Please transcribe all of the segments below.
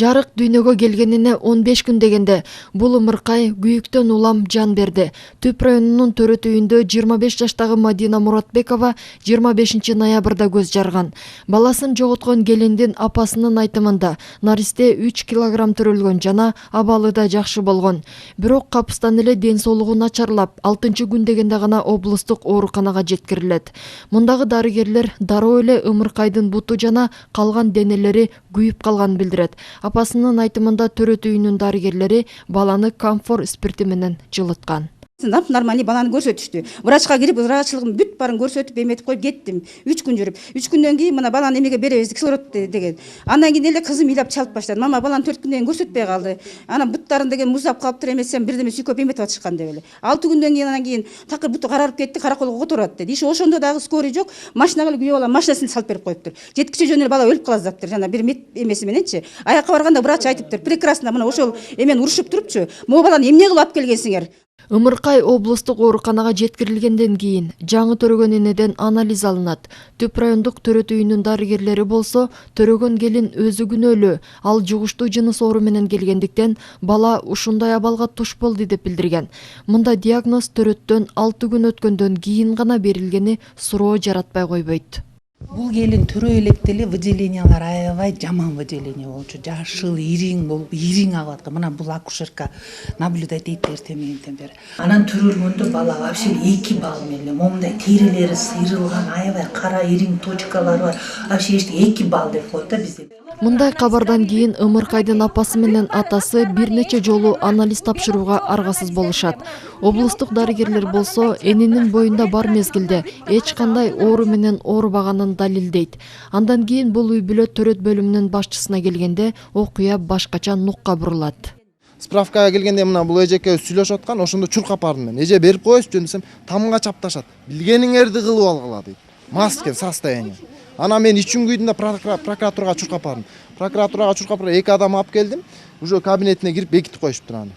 Жарык дүйнөгө келгенине 15 күн дегенде бул ымыркай күйүктөн улам жан берди. Түп районунун төрөт үйүндө 25 жаштагы Мадина Муратбекова 25 ноябрда көз жарган. Баласын жоготкон келиндин апасынын айтымында наристе 3 килограмм төрөлгөн жана абалы да жакшы болгон. Бирок капыстан эле ден соолугу начарлап, 6-күн дегенде гана облустук ооруканага жеткирилет. Мундагы дарыгерлер дароо эле ымыркайдын буту жана калган денелери күйүп калганын билдирет. Апасынын айтымында төрөт үйүнүн дарыгерлери баланы камфор спирти менен жылыткан. Нормально баланы көрсөтүштү. Врачка кирип, врачылыгым бүт барын көрсөтүп, эметип коюп кеттим. 3 күн жүрүп. 3 күндөн кийин мына баланы эмеге беребиз, кислород деген. Андан кийин эле кызым ыйлап чалып баштады. Мама, баланы 4 күндөн кийин көрсөтпөй калды. Анан буттарын деген муздап калыптыр, эмесем бирдеме сүйкөп эметип атышкан деп эле. 6 күндөн кийин анан кийин такыр буту карарып кетти, караколго которот деди. Иши ошондо дагы скорый жок, машинага эле күйөө балам машинасын салып берип коюптур. Жеткиче жөн эле бала өлүп калат заптыр, жана бир мет эмеси мененчи. Аякка барганда врач айтыптыр, прекрасно мына ошол эмени урушуп турупчу. Могу баланы эмне кылып алып келгенсиңер? Ымыркай облустук ооруканага жеткирилгенден кийин жаңы төрөгөн энеден анализ алынат. Түп райондук төрөт үйүнүн дарыгерлери болсо, төрөгөн келин өзү күнөөлүү, ал жугуштуу жыныс оору менен келгендиктен бала ушундай абалга туш болду деп билдирген. Мында диагноз төрөттөн 6 күн өткөндөн кийин гана берилгени суроо жаратпай койбойт. Бул келин төрө элек деле выделениялар аябай жаман выделение болчу. Жашыл, ириң болуп, ириң агып аткан. Мына бул акушерка наблюдать этти эртеменден бери. Анан төрөлгөндө бала вообще 2 балл менен, момундай терилери сыйрылган, аябай кара ириң точкалары бар. Вообще 2 балл деп коет да бизде. Мындай кабардан кийин ымыркайдын апасы менен атасы бир нече жолу анализ тапшырууга аргасыз болушат. Облустук дарыгерлер болсо энинин боюнда бар мезгилде эч кандай оору менен оорубаганын далилдейт. Андан кийин бул үй бүлө төрөт бөлүмүнүн башчысына келгенде окуя башкача нукка бурулат. Справкага келгенде мына бул эжеке сүйлөшүп аткан, ошондо чуркап бардым мен. Эже берип коесузчу десем, тамга чапташат. Билгениңерди кылып алгыла дейт. Мас экен состояние. Анан мен ичүнгүйдүндө прокуратурага чуркап бардым. Прокуратурага чуркап барып 2 адам алып келдим. Уже кабинетине кирип бекитип коюшуптур аны.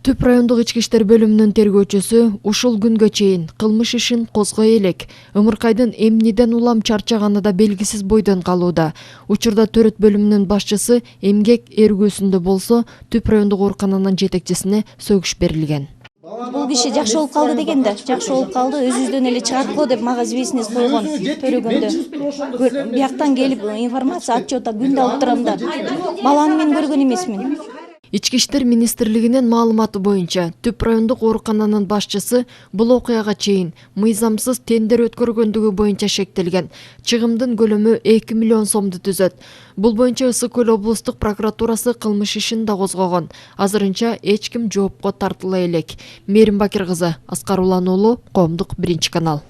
Түп райондук ички иштер бөлүмүнүн тергөөчүсү ушул күнгө чейин кылмыш ишин козгой элек. Ымыркайдын эмнеден улам чарчаганы да белгисиз бойдон калууда. Учурда төрөт бөлүмүнүн башчысы эмгек эргүүсүндө болсо, Түп райондук оорукананын жетекчисине сөгүш берилген. Бул киши жакшы болуп калды деген да, жакшы болуп калды, өзүбүздөн эле чыгарткыла деп мага известность койгон төрөгөндө. Бияктан келип информация, отчет күндө алып турам да. Баланы мен көргөн эмесмин. Ички иштер министрлигинин маалыматы боюнча, Түп райондук оорукананын башчысы бул окуяга чейин мыйзамсыз тендер өткөргөндүгү боюнча шектелген. Чыгымдын көлөмү 2 миллион сомду түзөт. Бул боюнча Ысык Көл облустук прокуратурасы кылмыш ишин да козгогон. Азырынча эч ким жоопко тартыла элек. Мээрим Бакир кызы, Аскар Улан уулу, Коомдук 1 канал.